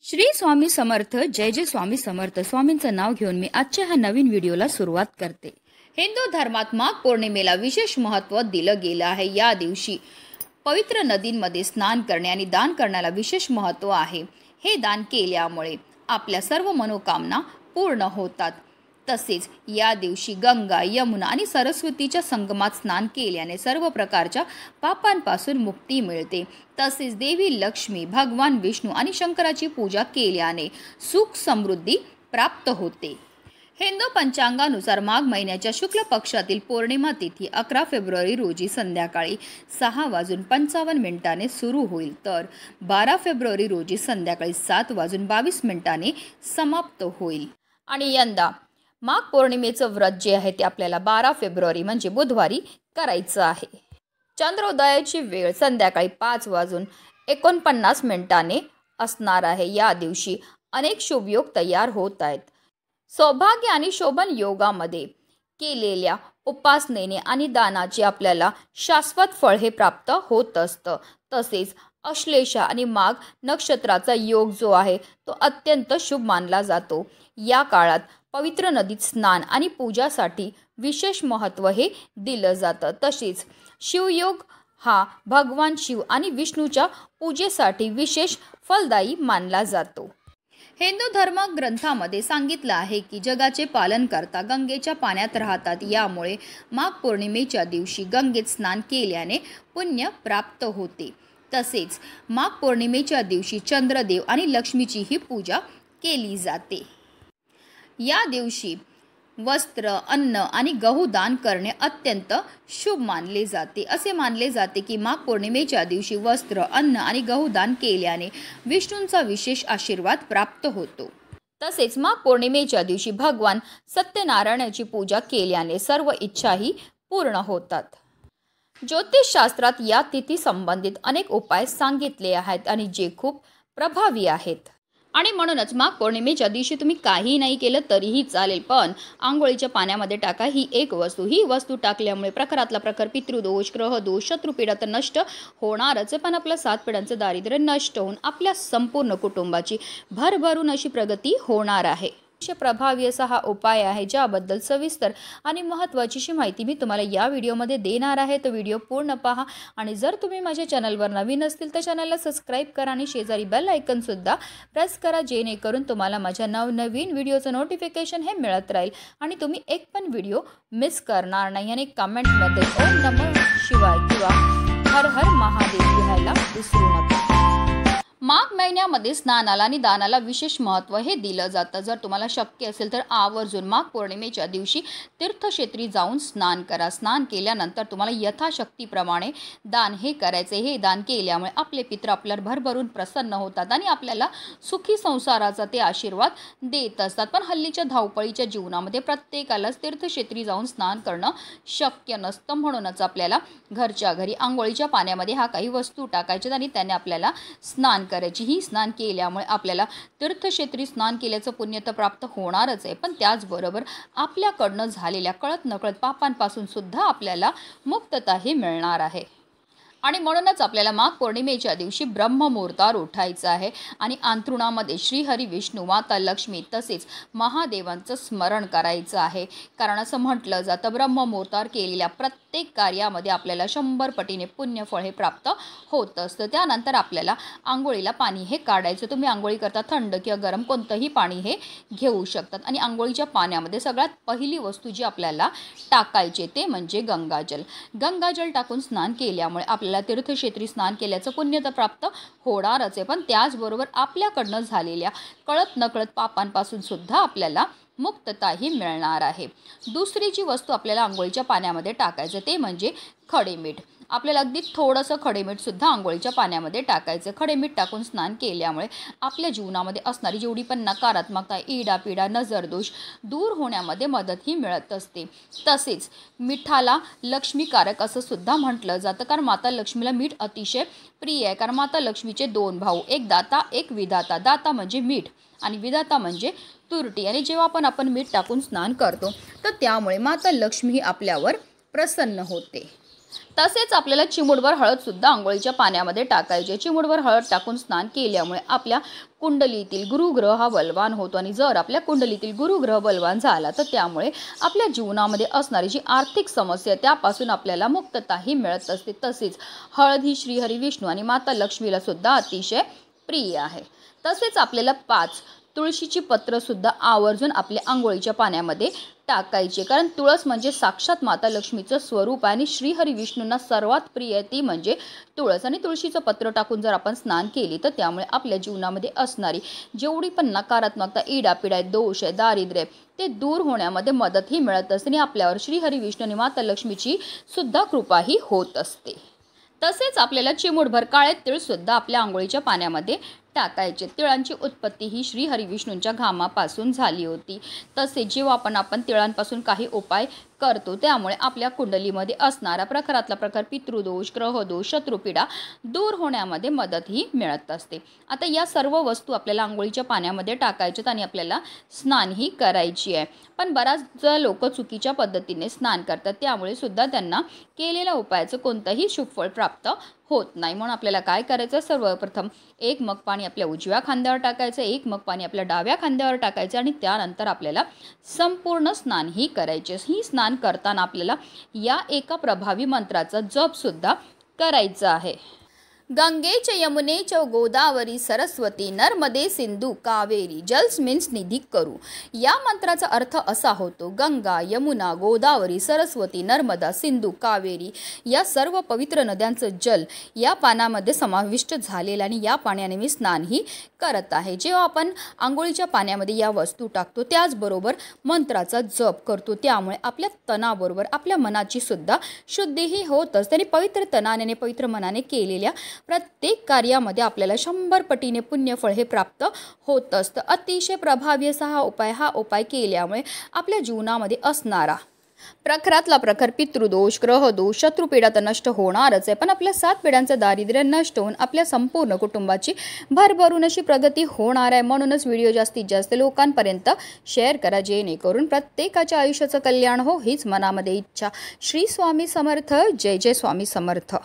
श्री स्वामी समर्थ. जय जय स्वामी समर्थ. स्वामींचं नाव घेऊन मी आजच्या ह्या नवीन व्हिडिओला सुरुवात करते. हिंदू धर्मात माघ पौर्णिमेला विशेष महत्त्व दिलं गेलं आहे. या दिवशी पवित्र नदींमध्ये स्नान करणे आणि दान करण्याला विशेष महत्त्व आहे. हे दान केल्यामुळे आपल्या सर्व मनोकामना पूर्ण होतात. तसेच या दिवशी गंगा, यमुना आणि सरस्वतीच्या संगमात स्नान केल्याने सर्व प्रकारच्या पापांपासून मुक्ती मिळते. तसेच देवी लक्ष्मी, भगवान विष्णू आणि शंकराची पूजा केल्याने सुख समृद्धी प्राप्त होते. हिंदू पंचांगानुसार माघ महिन्याच्या शुक्ल पक्षातील पौर्णिमा तिथी 11 फेब्रुवारी रोजी संध्याकाळी 6:55 सुरू होईल, तर 12 फेब्रुवारी रोजी संध्याकाळी 7:22 समाप्त होईल. आणि यंदा माघ पौर्णिमेचं व्रत जे आहे ते आपल्याला 12 फेब्रुवारी म्हणजे बुधवारी करायचं आहे. चंद्रोदयाची वेळ संध्याकाळी 5:49 असणार आहे. या दिवशी अनेक शुभयोग तयार होत आहेत. सौभाग्य आणि शोभन योगामध्ये केलेल्या उपासनेने आणि दानाचे आपल्याला शाश्वत फळ हे प्राप्त होत असतं. तसेच अश्लेषा आणि माघ नक्षत्राचा योग जो आहे तो अत्यंत शुभ मानला जातो. या काळात पवित्र नदीत स्नान आणि पूजासाठी विशेष महत्त्व हे दिलं जातं. तसेच शिवयोग हा भगवान शिव आणि विष्णूच्या पूजेसाठी विशेष फलदायी मानला जातो. हिंदू धर्म ग्रंथामध्ये सांगितलं आहे की जगाचे पालन करता गंगेच्या पाण्यात राहतात. यामुळे माघ पौर्णिमेच्या दिवशी गंगेत स्नान केल्याने पुण्य प्राप्त होते. तसेच माघ पौर्णिमेच्या दिवशी चंद्रदेव आणि लक्ष्मीचीही पूजा केली जाते. या दिवशी वस्त्र, अन्न आणि गहू दान करणे अत्यंत शुभ मानले जाते. असे मानले जाते की माघ पौर्णिमेच्या दिवशी वस्त्र, अन्न आणि गहू दान केल्याने विष्णूंचा विशेष आशीर्वाद प्राप्त होतो. तसेच माघ पौर्णिमेच्या दिवशी भगवान सत्यनारायणाची पूजा केल्याने सर्व इच्छाही पूर्ण होतात. ज्योतिषशास्त्रात या तिथी संबंधित अनेक उपाय सांगितले आहेत आणि जे खूप प्रभावी आहेत. आणि म्हणूनच माघ पौर्णिमेच्या दिवशी तुम्ही काही नाही केलं तरीही चालेल, पण आंघोळीच्या पाण्यामध्ये टाका ही एक वस्तू. ही वस्तू टाकल्यामुळे प्रखरातला प्रखर, पितृदोष, ग्रहदोष, शत्रुपीडा तर नष्ट होणारच, पण आपल्या 7 पिढ्यांचं दारिद्र्य नष्ट होऊन आपल्या संपूर्ण कुटुंबाची भरभरून अशी प्रगती होणार आहे. प्रभावी असा हा उपाय आहे, ज्याबद्दल सविस्तर आणि महत्त्वाची माहिती मी तुम्हाला या व्हिडिओमध्ये देणार आहे. तर व्हिडिओ पूर्ण पहा. आणि जर तुम्ही माझ्या चॅनलवर नवीन असतील तर चॅनलला सबस्क्राईब करा आणि शेजारी बेल आयकॉनसुद्धा प्रेस करा, जेणेकरून तुम्हाला माझ्या नवनवीन व्हिडिओचं नोटिफिकेशन हे मिळत राहील आणि तुम्ही एक पण व्हिडिओ मिस करणार नाही. आणि कमेंटमध्ये ओम नमः शिवाय किंवा हर हर महादेव लिहायला विसरू नका. माघ महिन्यामध्ये स्नानाला आणि दानाला विशेष महत्त्व हे दिलं जातं. जर तुम्हाला शक्य असेल तर आवर्जून माघ पौर्णिमेच्या दिवशी तीर्थक्षेत्री जाऊन स्नान करा. स्नान केल्यानंतर तुम्हाला यथाशक्तीप्रमाणे दान हे करायचे. हे दान केल्यामुळे आपले पित्र आपल्यावर भरभरून प्रसन्न होतात आणि आपल्याला सुखी संसाराचा ते आशीर्वाद देत असतात. पण हल्लीच्या धावपळीच्या जीवनामध्ये प्रत्येकालाच तीर्थक्षेत्री जाऊन स्नान करणं शक्य नसतं. म्हणूनच आपल्याला घरच्या घरी आंघोळीच्या पाण्यामध्ये ह्या काही वस्तू टाकायच्यात आणि त्याने आपल्याला स्नान करायची. ही स्नान केल्यामुळे आपल्याला तीर्थक्षेत्री स्नान केल्याचं पुण्य तर प्राप्त होणारच आहे, पण त्याचबरोबर आपल्याकडनं झालेल्या कळत नकळत पापांपासून सुद्धा आपल्याला मुक्तता ही मिळणार आहे. आणि म्हणूनच आपल्याला माघ पौर्णिमेच्या दिवशी ब्रह्ममुहूर्तावर उठायचं आहे आणि अंथरुणामध्ये श्रीहरी, विष्णू, माता लक्ष्मी तसेच महादेवांचं स्मरण करायचं आहे. कारण असं म्हटलं जातं ब्रह्ममुहूर्तावर केलेल्या प्रत्येक कार्यामध्ये आपल्याला 100 पटीने पुण्यफळ हे प्राप्त होत असतं. त्यानंतर आपल्याला आंघोळीला पाणी हे काढायचं. तुम्ही आंघोळी करता थंड किंवा गरम कोणतंही पाणी हे घेऊ शकतात. आणि आंघोळीच्या पाण्यामध्ये सगळ्यात पहिली वस्तू जी आपल्याला टाकायची ते म्हणजे गंगाजल. गंगाजल टाकून स्नान केल्यामुळे आपल्याला तीर्थक्षेत्री स्नान केल्याचं पुण्य तर प्राप्त होणारच आहे, पण त्याचबरोबर आपल्याकडनं झालेल्या कळत नकळत पापांपासून सुद्धा आपल्याला मुक्तताही मिळणार आहे. दुसरी जी वस्तू आपल्याला आंघोळीच्या पाण्यामध्ये टाकायचं ते म्हणजे खडेमीठ. आपल्याला अगदी थोडंसं खडेमीठसुद्धा आंघोळीच्या पाण्यामध्ये टाकायचं. खडेमीठ टाकून स्नान केल्यामुळे आपल्या जीवनामध्ये असणारी जेवढी पण नकारात्मकता, इडापिडा, नजरदोष दूर होण्यामध्ये मदतही मिळत असते. तसेच मिठाला लक्ष्मीकारक असं सुद्धा म्हटलं जातं, कारण माता लक्ष्मीला मीठ अतिशय प्रिय आहे. कारण माता लक्ष्मीचे 2 भाऊ, एक दाता एक विधाता. दाता म्हणजे मीठ आणि विधाता म्हणजे तुरटी. आणि जेव्हा आपण मीठ टाकून स्नान करतो तर त्यामुळे माता लक्ष्मी ही आपल्यावर प्रसन्न होते. तसेच आपल्याला चिमूटभर हळद सुद्धा अंघोळीच्या पाण्यामध्ये टाकायची. चिमूटभर हळद टाकून स्नान केल्यामुळे आपल्या कुंडलीतील गुरुग्रह हा बलवान होतो आणि जर आपल्या कुंडलीतील गुरुग्रह बलवान झाला तर त्यामुळे आपल्या जीवनामध्ये असणारी जी आर्थिक समस्या त्यापासून आपल्याला मुक्तताही मिळत असते। तसेच हळद ही श्रीहरी विष्णू आणि माता लक्ष्मीला सुद्धा अतिशय प्रिय आहे। तसेच आपल्याला 5 तुळशीची पत्र सुद्धा आवर्जून आपल्या आंघोळीच्या पाण्यामध्ये टाकायचे, कारण तुळस म्हणजे साक्षात माता लक्ष्मीचं स्वरूप आहे आणि श्रीहरी विष्णूंना सर्वात प्रिय ती म्हणजे तुळस। आणि तुळशीचं पत्र टाकून जर आपण स्नान केली तर त्यामुळे आपल्या जीवनामध्ये असणारी जेवढी पण नकारात्मकता, इडापिडा आहे, दोष आहे, दारिद्र्य ते दूर होण्यामध्ये मदतही मिळत असते आणि आपल्यावर श्रीहरी विष्णू आणि माता लक्ष्मीची सुद्धा कृपाही होत असते। तसेच आपल्याला चिमूटभर काळे तीळ सुद्धा आपल्या आंघोळीच्या पाण्यामध्ये टाकायचे। तिळांची उत्पत्ती ही श्रीहरी विष्णूंच्या घामापासून झाली होती। तसेच जेव्हा आपण तिळांपासून काही उपाय करतो त्यामुळे आपल्या कुंडलीमध्ये असणारा प्रखरातला प्रखर पितृदोष, ग्रहदोष, शत्रुपीडा दूर होण्यामध्ये मदतही मिळत असते। आता या सर्व वस्तू आपल्याला आंघोळीच्या पाण्यामध्ये टाकायच्यात आणि आपल्याला स्नानही करायची आहे। पण बराच लोक चुकीच्या पद्धतीने स्नान करतात, त्यामुळे सुद्धा त्यांना केलेल्या उपायाचं कोणतंही शुभफळ प्राप्त होत नाही। म्हणून आपल्याला काय करायचं, सर्वप्रथम 1 मग पाणी आपल्या उजव्या खांद्यावर टाकायचं, 1 मग पाणी आपल्या डाव्या खांद्यावर टाकायचं आणि त्यानंतर आपल्याला संपूर्ण स्नानही करायचे। ही स्नान करताना आपल्याला या एका प्रभावी मंत्राचा जप सुद्धा करायचा आहे। गंगे च यमुने च गोदावरी सरस्वती नर्मदे सिंधू कावेरी जलस्मिन् निधी करू। या मंत्राचा अर्थ असा होतो, गंगा, यमुना, गोदावरी, सरस्वती, नर्मदा, सिंधू, कावेरी या सर्व पवित्र नद्यांचं जल या पाण्यामध्ये समाविष्ट झालेलं आणि या पाण्याने मी स्नानही करत आहे। जेव्हा आपण आंघोळीच्या पाण्यामध्ये या वस्तू टाकतो त्याचबरोबर मंत्राचा जप करतो त्यामुळे आपल्या तनाबरोबर आपल्या मनाची सुद्धा शुद्धीही होत असते आणि पवित्र तनाने, पवित्र मनाने केलेल्या प्रत्येक कार्यामध्ये आपल्याला 100 पटीने पुण्यफळ हे प्राप्त होत असतं। अतिशय प्रभावी असा हा उपाय केल्यामुळे आपल्या जीवनामध्ये असणारा प्रखरातला प्रखर पितृदोष, ग्रहदोष, शत्रुपीडा तर नष्ट होणारच आहे, पण आपल्या 7 पिढ्यांचं दारिद्र्य नष्ट होऊन आपल्या संपूर्ण कुटुंबाची भरभरून अशी प्रगती होणार आहे। म्हणूनच व्हिडिओ जास्तीत जास्त लोकांपर्यंत शेअर करा, जेणेकरून प्रत्येकाच्या आयुष्याचं कल्याण हो हीच मनामध्ये इच्छा। श्री स्वामी समर्थ। जय जय स्वामी समर्थ।